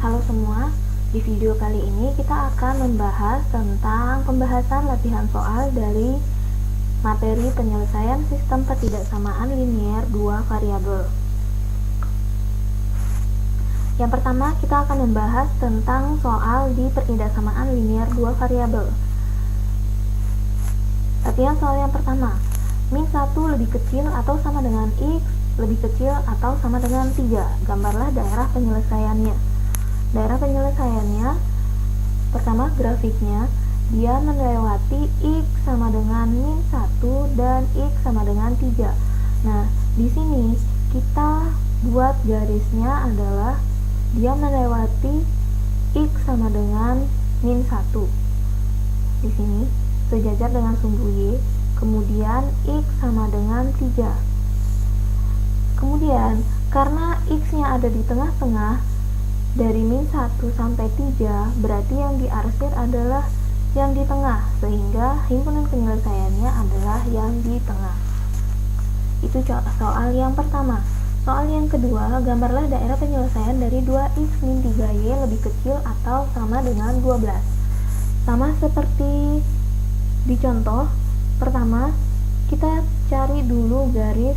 Halo semua, di video kali ini kita akan membahas tentang pembahasan latihan soal dari materi penyelesaian sistem ketidaksamaan linier dua variabel. Yang pertama, kita akan membahas tentang soal di ketidaksamaan linier dua variabel. Latihan soal yang pertama, min 1 lebih kecil atau sama dengan X lebih kecil atau sama dengan 3. Gambarlah daerah penyelesaiannya. Daerah penyelesaiannya, pertama grafiknya, dia melewati X sama dengan min 1 dan X sama dengan 3. Nah, di sini kita buat garisnya adalah dia melewati X sama dengan min 1. Di sini sejajar dengan sumbu Y, kemudian X sama dengan 3. Kemudian, karena X-nya ada di tengah-tengah, dari min 1 sampai 3, berarti yang diarsir adalah yang di tengah, sehingga himpunan penyelesaiannya adalah yang di tengah. Itu soal yang pertama. Soal yang kedua, gambarlah daerah penyelesaian dari 2x min 3y lebih kecil atau sama dengan 12. Sama seperti di contoh pertama, kita cari dulu garis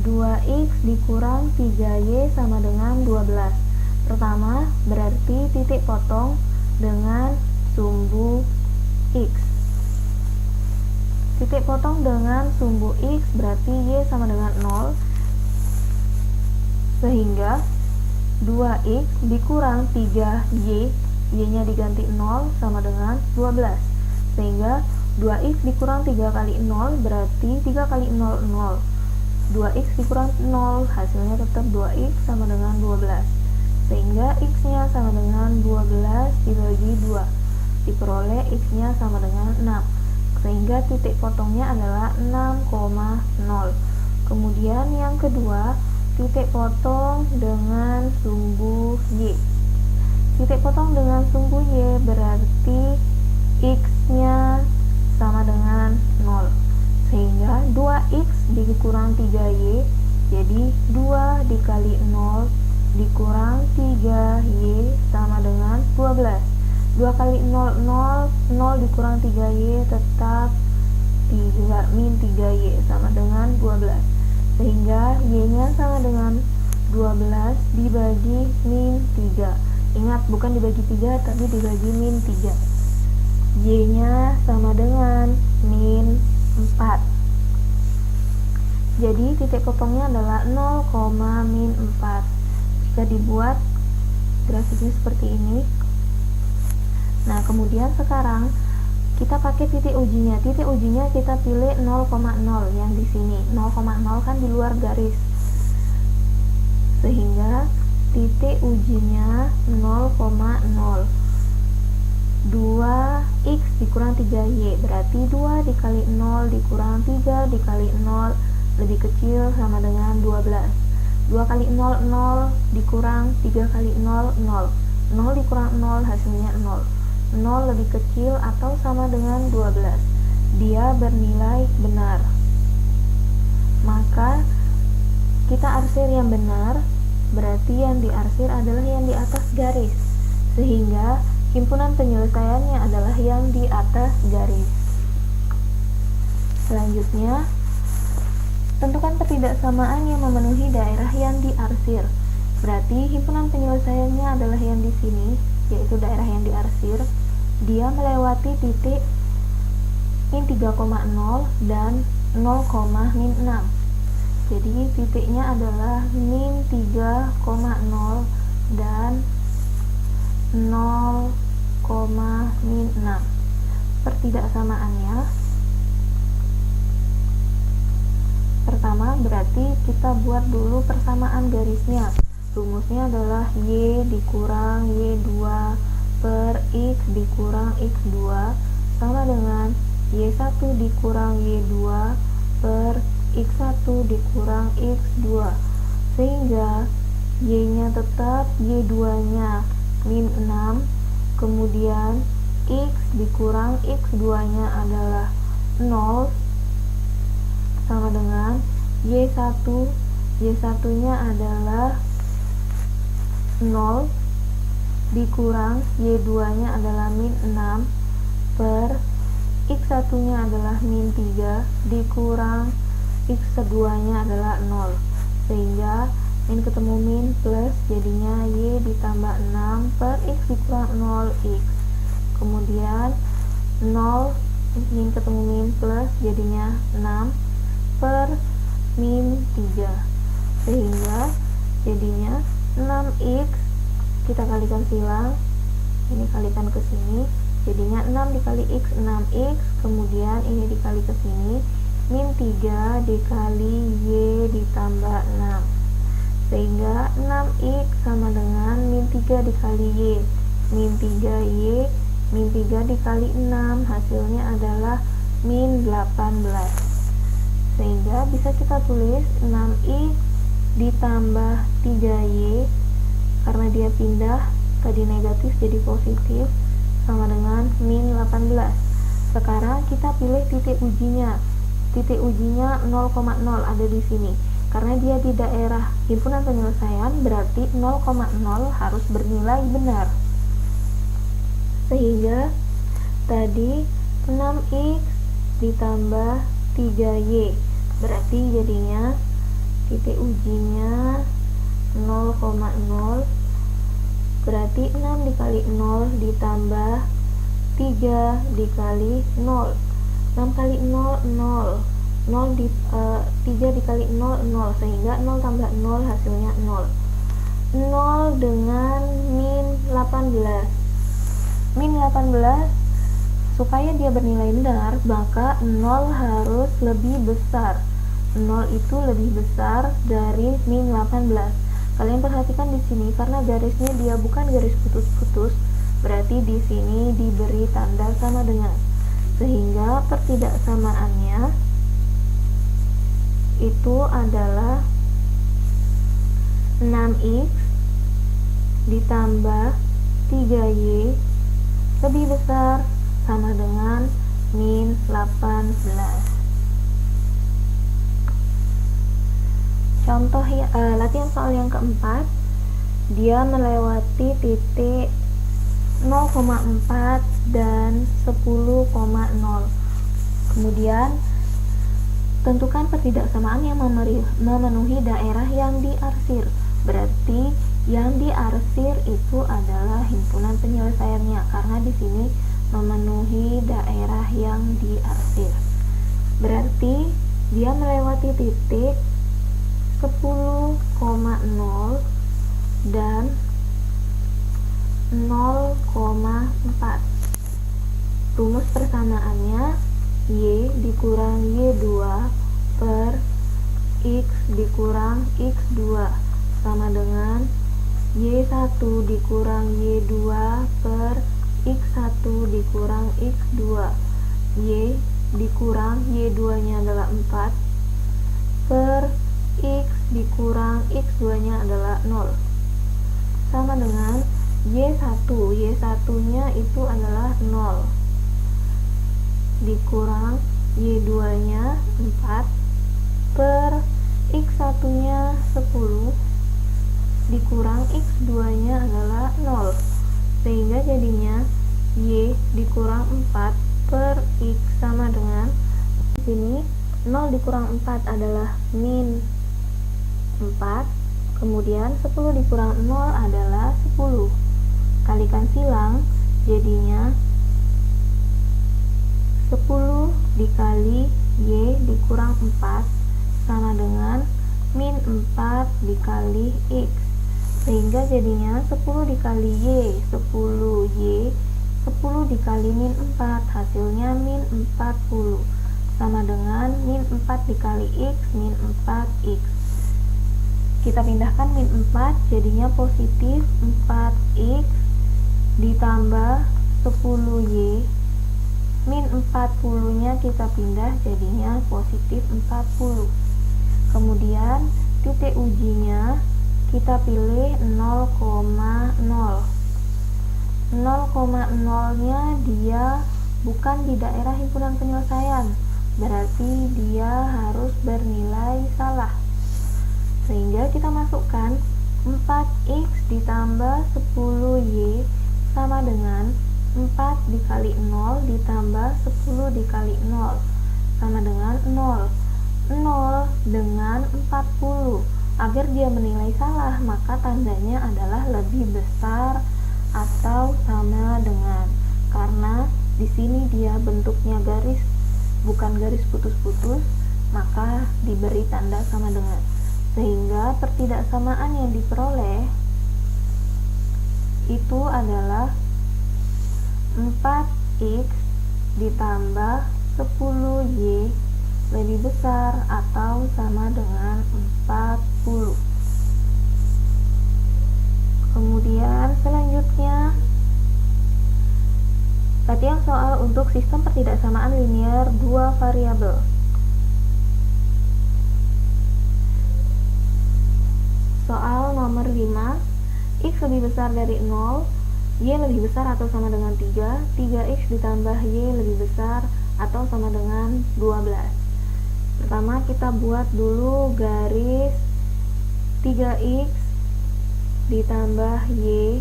2x dikurang 3y sama dengan 12. Pertama, berarti titik potong dengan sumbu X. Titik potong dengan sumbu X berarti Y sama dengan 0, sehingga 2X dikurang 3Y, Y-nya diganti 0 sama dengan 12, sehingga 2X dikurang 3 kali 0 berarti 3 kali 0, 0. 2X dikurang 0, hasilnya tetap 2X sama dengan 12, sehingga X-nya sama dengan 12 dibagi 2, diperoleh X-nya sama dengan 6, sehingga titik potongnya adalah 6,0. Kemudian yang kedua, titik potong dengan sumbu Y. Titik potong dengan sumbu Y berarti X-nya sama dengan 0, sehingga 2X dikurang 3Y, jadi 2 dikali 0 dikurang 3Y sama dengan 12. 2 kali 0, 0, 0 dikurang 3Y tetap 3 min 3Y sama dengan 12, sehingga Y-nya sama dengan 12 dibagi min 3. Ingat, bukan dibagi 3 tapi dibagi min 3. Y-nya sama dengan min 4. Jadi titik potongnya adalah 0,-4. Jika dibuat grafiknya seperti ini. Nah, kemudian sekarang kita pakai titik ujinya. Titik ujinya kita pilih 0,0 yang di sini. 0,0 kan di luar garis, sehingga titik ujinya 0,0. 2x dikurang 3y berarti 2 dikali 0 dikurang 3 dikali 0 lebih kecil sama dengan 12. 2 kali 0, 0 dikurang 3 kali 0, 0. 0 dikurang 0 hasilnya 0. 0 lebih kecil atau sama dengan 12. Dia bernilai benar. Maka kita arsir yang benar, berarti yang diarsir adalah yang di atas garis, sehingga himpunan penyelesaiannya adalah yang di atas garis. Selanjutnya, tentukan ketidaksamaan yang memenuhi daerah yang diarsir. Berarti himpunan penyelesaiannya adalah yang di sini, yaitu daerah yang diarsir. Dia melewati titik min 3,0 dan 0,-6. Jadi titiknya adalah min 3,0 dan 0,-6. Pertidaksamaannya, pertama berarti kita buat dulu persamaan garisnya. Rumusnya adalah Y dikurang Y2 per X dikurang X2 sama dengan Y1 dikurang Y2 per X1 dikurang X2, sehingga Y-nya tetap Y2-nya min 6, kemudian X dikurang X2-nya adalah 0 sama dengan Y1 nya adalah 0 dikurang Y2 nya adalah min 6 per X1 nya adalah min 3 dikurang X2 nya adalah 0, sehingga min ketemu min plus jadinya Y ditambah 6 per X dikurang 0 X, kemudian 0 min ketemu min plus jadinya 6 per min 3, sehingga jadinya 6X kita kalikan silang, ini kalikan ke sini jadinya 6 dikali X 6X, kemudian ini dikali ke sini min 3 dikali Y ditambah 6, sehingga 6X sama dengan min 3 dikali Y, min 3Y, min 3 dikali 6 hasilnya adalah min 18, sehingga bisa kita tulis 6X ditambah 3Y karena dia pindah tadi negatif jadi positif sama dengan min 18. Sekarang kita pilih titik ujinya. Titik ujinya 0,0 ada di sini. Karena dia di daerah himpunan penyelesaian, berarti 0,0 harus bernilai benar. Sehingga tadi 6X ditambah 3Y, berarti jadinya titik ujinya 0,0, berarti 6 dikali 0 ditambah 3 dikali 0, 6 kali 0 0, 3 dikali 0 0, sehingga 0 tambah 0 hasilnya 0, 0 dengan min 18. Min 18 supaya dia bernilai benar, maka 0 harus lebih besar. 0 itu lebih besar dari min 18. Kalian perhatikan di sini karena garisnya dia bukan garis putus-putus, berarti di sini diberi tanda sama dengan, sehingga pertidaksamaannya itu adalah 6X ditambah 3Y lebih besar sama dengan min 18. Contoh latihan soal yang keempat, dia melewati titik 0,4 dan 10,0. Kemudian tentukan pertidaksamaan yang memenuhi daerah yang diarsir. Berarti yang diarsir itu adalah himpunan penyelesaiannya karena di sini memenuhi daerah yang diarsir. Berarti dia melewati titik 10,0 dan 0,4. Rumus persamaannya Y dikurang Y2 per X dikurang X2 sama dengan Y1 dikurang Y2 per X1 dikurang X2. Y dikurang Y2 nya adalah 4 per X dikurang X2 nya adalah 0 sama dengan Y1 nya itu adalah 0 dikurang Y2 nya 4 per X1 nya 10 dikurang X2 nya adalah 0, sehingga jadinya Y dikurang 4 per X sama dengan, di sini 0 dikurang 4 adalah min 4, kemudian 10 dikurang 0 adalah 10. Kalikan silang, jadinya 10 dikali Y dikurang 4 sama dengan min 4 dikali X, sehingga jadinya 10 dikali Y 10Y, 10 dikali min 4 hasilnya min 40 sama dengan min 4 dikali X min 4X. Kita pindahkan min 4 jadinya positif 4X ditambah 10Y, min 40 nya kita pindah jadinya positif 40. Kemudian titik ujinya kita pilih 0,0 nya dia bukan di daerah himpunan penyelesaian, berarti dia harus bernilai salah, sehingga kita masukkan 4x ditambah 10y sama dengan 4 dikali 0 ditambah 10 dikali 0 sama dengan 0. 0 dengan 40. Agar dia menilai salah, maka tandanya adalah lebih besar atau sama dengan. Karena di sini dia bentuknya garis, bukan garis putus-putus, maka diberi tanda sama dengan. Sehingga pertidaksamaan yang diperoleh itu adalah 4x ditambah 10y lebih besar atau sama dengan 40. Kemudian selanjutnya latihan soal untuk sistem pertidaksamaan linear dua variabel. Soal nomor 5, x lebih besar dari 0, y lebih besar atau sama dengan 3, 3x ditambah y lebih besar atau sama dengan 12. Pertama kita buat dulu garis 3x ditambah y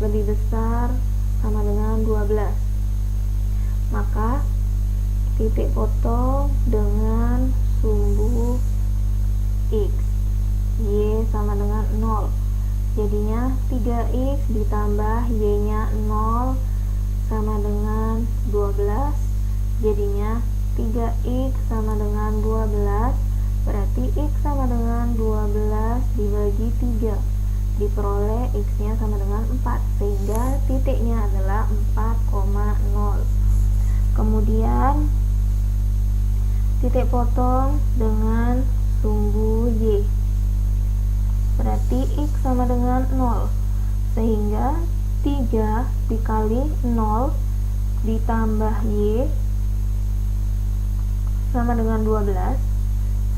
lebih besar sama dengan 12. Maka titik potong dengan sumbu x, y sama dengan 0. Jadinya 3x ditambah y nya 0 sama dengan 12. Jadinya 3x sama dengan 12, berarti x sama dengan 12 dibagi 3, diperoleh x nya sama dengan 4, sehingga titiknya adalah 4,0. Kemudian titik potong dengan sumbu y, berarti x sama dengan 0, sehingga 3 dikali 0 ditambah y sama dengan 12,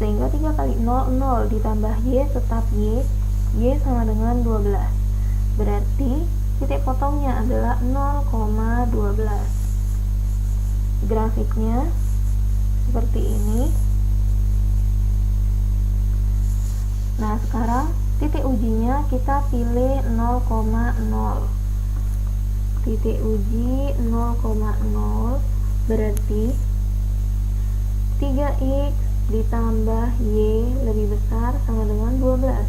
sehingga 3 kali 0, 0 ditambah y tetap y sama dengan 12, berarti titik potongnya adalah 0,12. Grafiknya seperti ini. Nah sekarang titik ujinya kita pilih 0,0. Titik uji 0,0 berarti 3x ditambah y lebih besar sama dengan 12,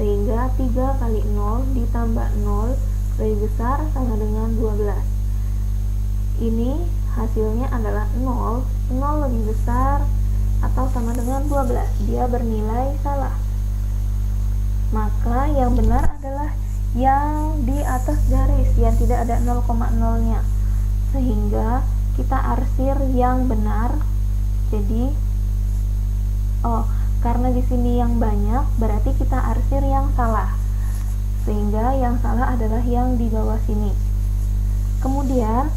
sehingga 3 kali 0 ditambah 0 lebih besar sama dengan 12. Ini hasilnya adalah 0 lebih besar atau sama dengan 12. Dia bernilai salah. Maka yang benar adalah yang di atas garis, yang tidak ada 0,0-nya. Sehingga kita arsir yang benar. Jadi karena di sini yang banyak, berarti kita arsir yang salah. Sehingga yang salah adalah yang di bawah sini. Kemudian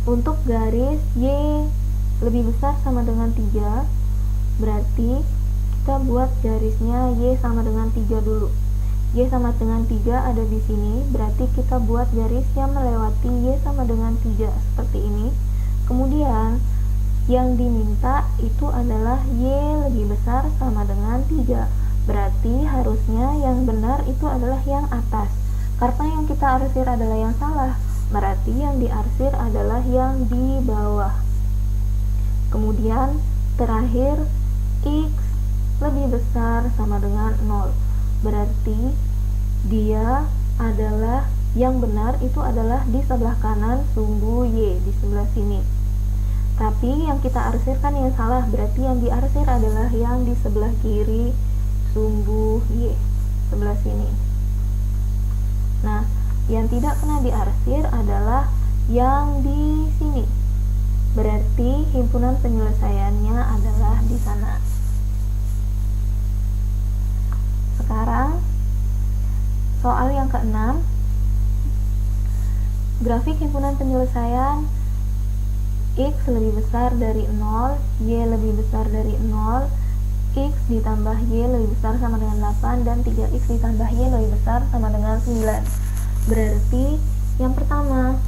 untuk garis y lebih besar sama dengan 3, berarti kita buat garisnya y sama dengan 3 dulu. Y sama dengan 3 ada di sini, berarti kita buat garis yang melewati y sama dengan 3 seperti ini. Kemudian yang diminta itu adalah y lebih besar sama dengan 3, berarti harusnya yang benar itu adalah yang atas. Karena yang kita arsir adalah yang salah, berarti yang diarsir adalah yang di bawah. Kemudian terakhir x lebih besar sama dengan 0, berarti dia adalah yang benar itu adalah di sebelah kanan sumbu y, di sebelah sini. Tapi yang kita arsirkan yang salah, berarti yang diarsir adalah yang di sebelah kiri sumbu y, sebelah sini. Nah, yang tidak pernah diarsir adalah yang di sini. Berarti himpunan penyelesaiannya adalah di sana. Sekarang soal yang ke-6. Grafik himpunan penyelesaian x lebih besar dari 0, y lebih besar dari 0, x ditambah y lebih besar sama dengan 8, dan 3x ditambah y lebih besar sama dengan 9. Berarti yang pertama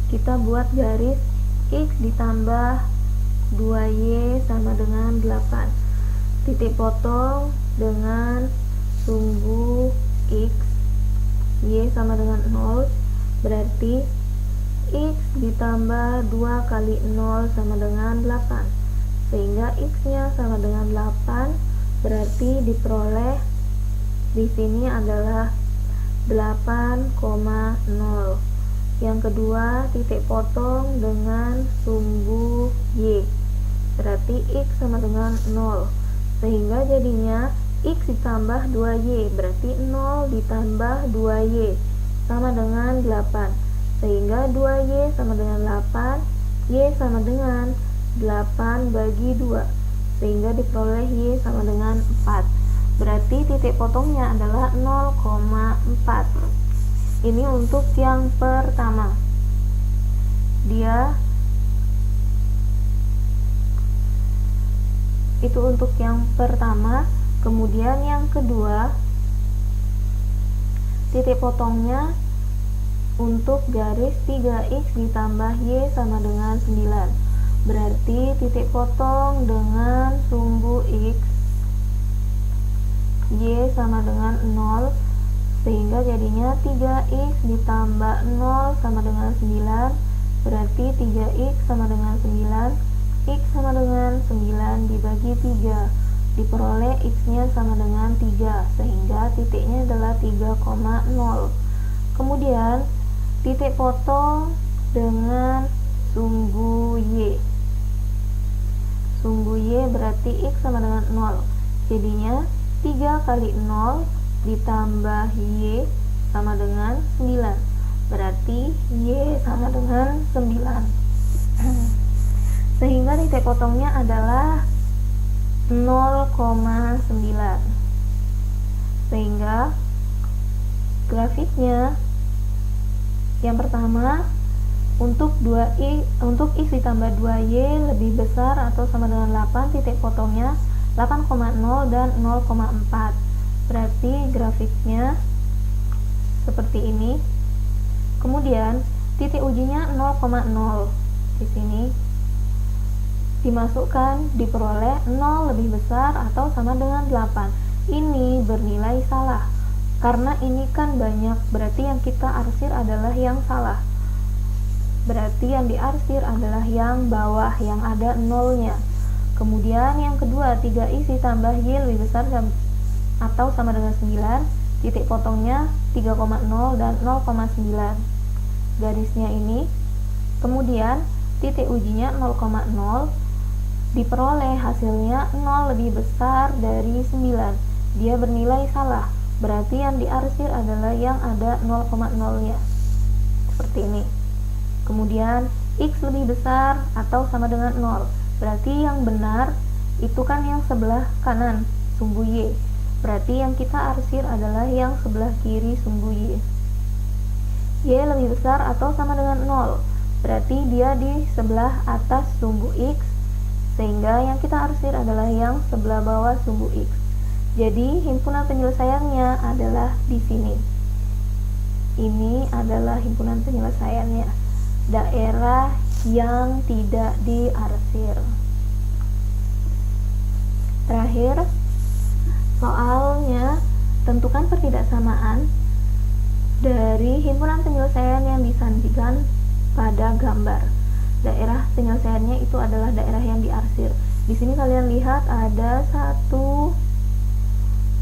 kita buat garis x ditambah 2y sama dengan 8. titik potong dengan sumbu X, Y sama dengan 0, berarti X ditambah 2 kali 0 sama dengan 8, sehingga X nya sama dengan 8, berarti diperoleh di sini adalah 8,0. Yang kedua, titik potong dengan sumbu Y, berarti X sama dengan 0, sehingga jadinya X ditambah 2Y, berarti 0 ditambah 2Y sama dengan 8, sehingga 2Y sama dengan 8, Y sama dengan 8 bagi 2, sehingga diperoleh Y sama dengan 4. Berarti titik potongnya adalah 0,4. Ini untuk yang pertama. Itu untuk yang pertama. Kemudian yang kedua, titik potongnya untuk garis 3X ditambah Y sama dengan 9. Berarti titik potong dengan sumbu X, Y sama dengan 0, sehingga jadinya 3X ditambah 0 sama dengan 9, berarti 3X sama dengan 9, X sama dengan 9 dibagi 3, diperoleh X nya sama dengan 3, sehingga titiknya adalah 3,0. Kemudian titik potong dengan sumbu Y, sumbu Y berarti X sama dengan 0, jadinya 3 kali 0 ditambah Y sama dengan 9, berarti Y sama dengan 9. Sehingga titik potongnya adalah 0,9. Sehingga grafiknya yang pertama, untuk X ditambah 2Y lebih besar atau sama dengan 8, titik potongnya 8,0 dan 0,4. Berarti grafiknya seperti ini. Kemudian titik ujinya 0,0. Di sini dimasukkan, diperoleh 0 lebih besar atau sama dengan 8. Ini bernilai salah. Karena ini kan banyak, berarti yang kita arsir adalah yang salah. Berarti yang diarsir adalah yang bawah, yang ada 0-nya. Kemudian yang kedua, 3X ditambah Y lebih besar atau sama dengan 9, titik potongnya 3,0 dan 0,9. Garisnya ini. Kemudian titik ujinya 0,0, diperoleh hasilnya 0 lebih besar dari 9. Dia bernilai salah. Berarti yang diarsir adalah yang ada 0,0-nya. Seperti ini. Kemudian X lebih besar atau sama dengan 0. Berarti yang benar itu kan yang sebelah kanan, sumbu Y. Berarti yang kita arsir adalah yang sebelah kiri, sumbu Y. Y lebih besar atau sama dengan 0. Berarti dia di sebelah atas sumbu X, sehingga yang kita arsir adalah yang sebelah bawah sumbu X. Jadi himpunan penyelesaiannya adalah di sini. Ini adalah himpunan penyelesaiannya, daerah yang tidak diarsir. Terakhir, soalnya tentukan pertidaksamaan dari himpunan penyelesaian yang disajikan pada gambar. Daerah penyelesaiannya itu adalah daerah yang diarsir. Di sini kalian lihat ada 1,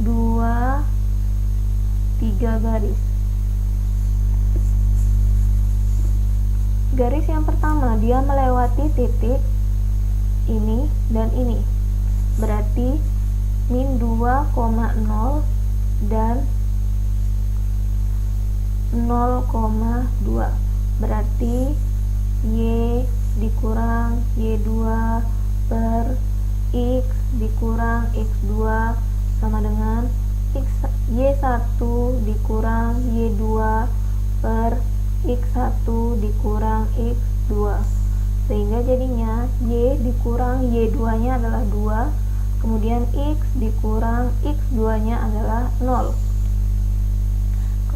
2, 3 garis. Garis yang pertama dia melewati titik ini dan ini, berarti min 2,0 dan 0,2, berarti Y dikurang Y2 per X dikurang X2 sama dengan Y1 dikurang Y2 per X1 dikurang X2, sehingga jadinya Y dikurang Y2 nya adalah 2, kemudian X dikurang X2 nya adalah 0,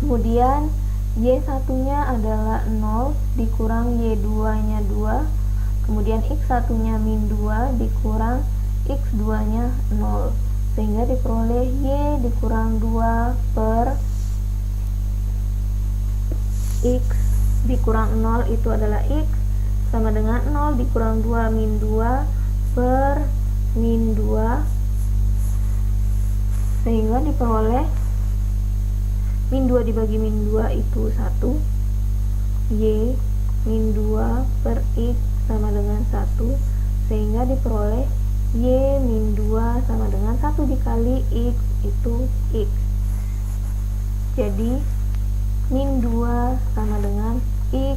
kemudian Y1 nya adalah 0 dikurang Y2 nya 2, kemudian X1 nya min 2 dikurang x2 nya 0, sehingga diperoleh y dikurang 2 per x dikurang 0 itu adalah x sama dengan 0 dikurang 2 min 2 per min 2, sehingga diperoleh min 2 dibagi min 2 itu 1, y min 2 per x sama dengan 1, sehingga diperoleh y min 2 sama dengan 1 dikali x itu x. Jadi min 2 sama dengan x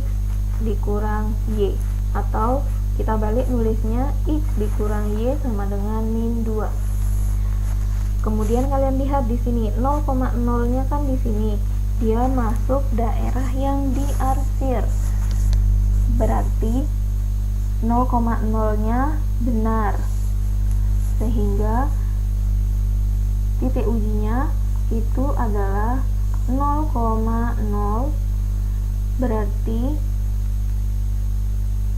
dikurang y, atau kita balik nulisnya x dikurang y sama dengan min 2. Kemudian kalian lihat di sini 0,0-nya kan di sini dia masuk daerah yang diarsir. Berarti 0,0-nya benar. Sehingga titik ujinya itu adalah 0,0, berarti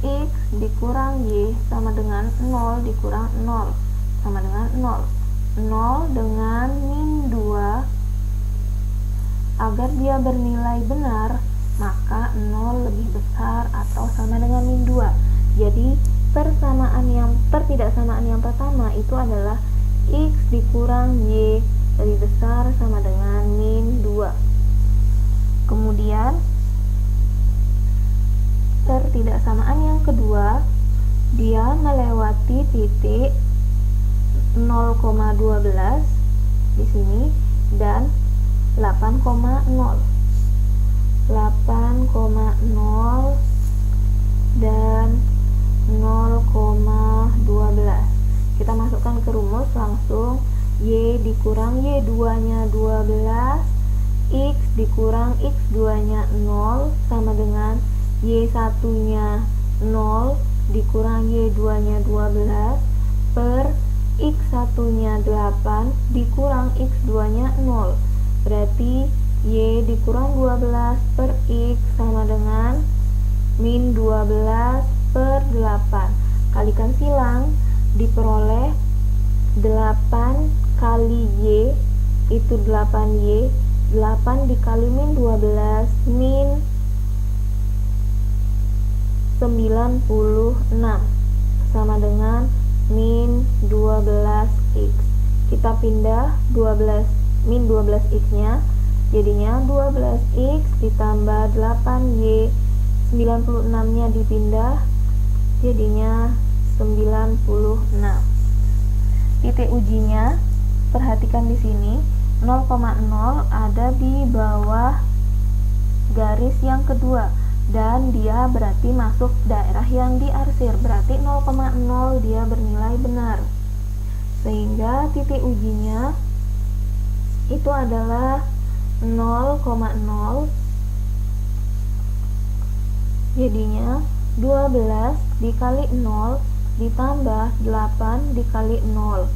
x dikurang y sama dengan 0 dikurang 0 sama dengan 0. 0 dengan min 2, agar dia bernilai benar maka 0 lebih besar atau sama dengan min 2. Jadi pertidaksamaan yang pertama itu adalah x dikurang y lebih besar sama dengan min 2. Kemudian pertidaksamaan yang kedua, dia melewati titik 0,12 di sini dan 8,0 dan 0,12. Kita masukkan ke rumus langsung, y dikurang y2 nya 12, x dikurang x2 nya 0 sama dengan y1 nya 0 dikurang y2 nya 12 per x1 nya 8 dikurang x2 nya 0. Berarti y dikurang 12 per x sama dengan min 12 per 8. Kalikan silang, diperoleh 8 kali y itu 8y, 8 dikali min 12 min 96 sama dengan min 12x. Kita pindah min 12x nya, jadinya 12x ditambah 8y, 96 nya dipindah, jadinya 96. Titik ujinya, perhatikan di sini 0,0 ada di bawah garis yang kedua dan dia berarti masuk daerah yang diarsir, berarti 0,0 dia bernilai benar, sehingga titik ujinya itu adalah 0,0, jadinya 12 dikali 0 ditambah 8 dikali 0,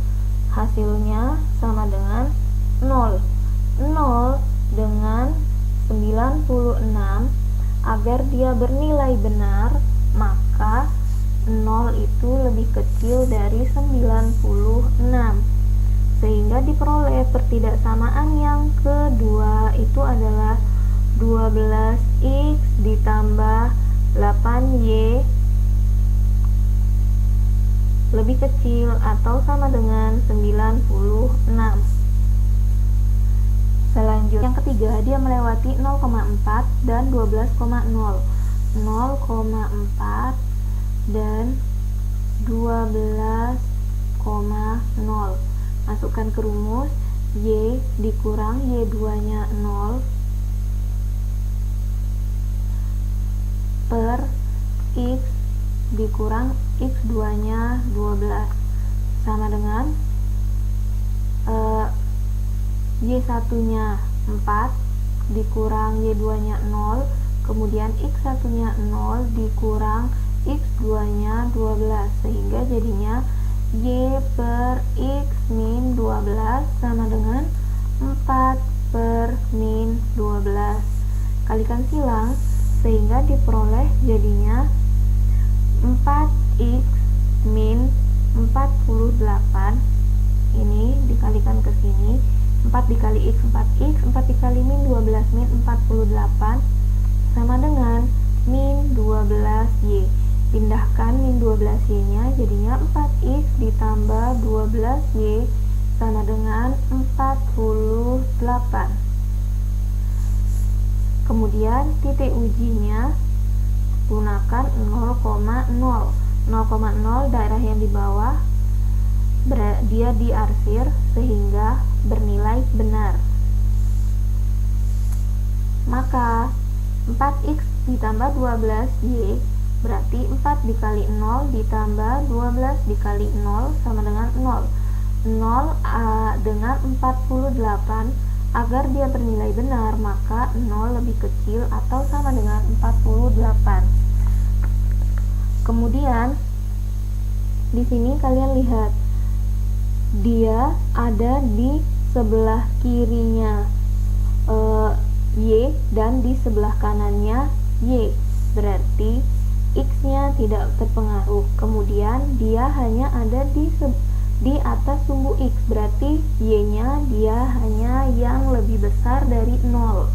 hasilnya sama dengan 0. 0 dengan 96, agar dia bernilai benar maka 0 itu lebih kecil dari 96, sehingga diperoleh pertidaksamaan yang kedua itu adalah 12x ditambah 8y lebih kecil atau sama dengan 96. Selanjutnya yang ketiga, dia melewati 0,4 dan 12,0. 0,4 dan 12,0. Masukkan ke rumus, y dikurang y2 nya 0 per x dikurang x2 nya 12 sama dengan y1 nya 4 dikurang y2 nya 0, kemudian x1 nya 0 dikurang x2 nya 12, sehingga jadinya y per x min 12 sama dengan 4 per min 12. Kalikan silang, sehingga diperoleh jadinya 4x min 48. Ini dikalikan ke sini, 4 dikali X 4X, 4 dikali min 12 min 48 sama dengan min 12Y. Pindahkan min 12Y nya, jadinya 4X ditambah 12Y sama dengan 48. Kemudian titik ujinya gunakan 0,0. 0,0 daerah yang di bawah dia diarsir sehingga bernilai benar. Maka 4X ditambah 12Y berarti 4 dikali 0 ditambah 12 dikali 0 sama dengan 0. 0 dengan 48, agar dia bernilai benar maka 0 lebih kecil atau sama dengan 48. Kemudian di sini kalian lihat dia ada di sebelah kirinya Y dan di sebelah kanannya Y, berarti X nya tidak terpengaruh. Kemudian dia hanya ada di atas sumbu X, berarti Y nya dia hanya yang lebih besar dari 0.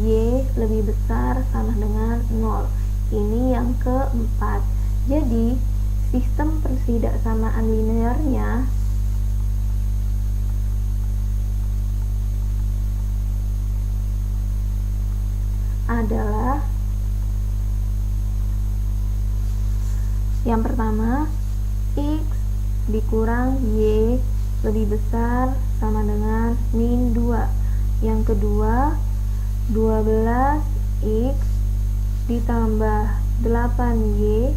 Y lebih besar sama dengan 0. Ini yang keempat. Jadi sistem persidaksamaan linearnya adalah yang pertama, X dikurang Y lebih besar sama dengan min 2. Yang kedua, 12X ditambah 8Y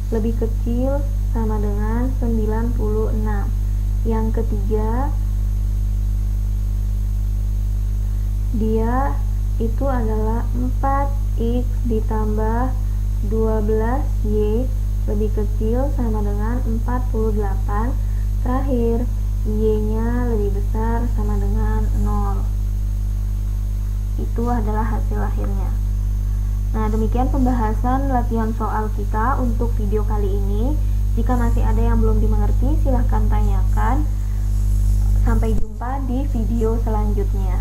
lebih kecil sama dengan 96. Yang ketiga, dia itu adalah 4X ditambah 12Y lebih kecil sama dengan 48. Terakhir, Y nya lebih besar sama dengan 0. Itu adalah hasil akhirnya. Nah, demikian pembahasan latihan soal kita untuk video kali ini. Jika masih ada yang belum dimengerti, silahkan tanyakan. Sampai jumpa di video selanjutnya.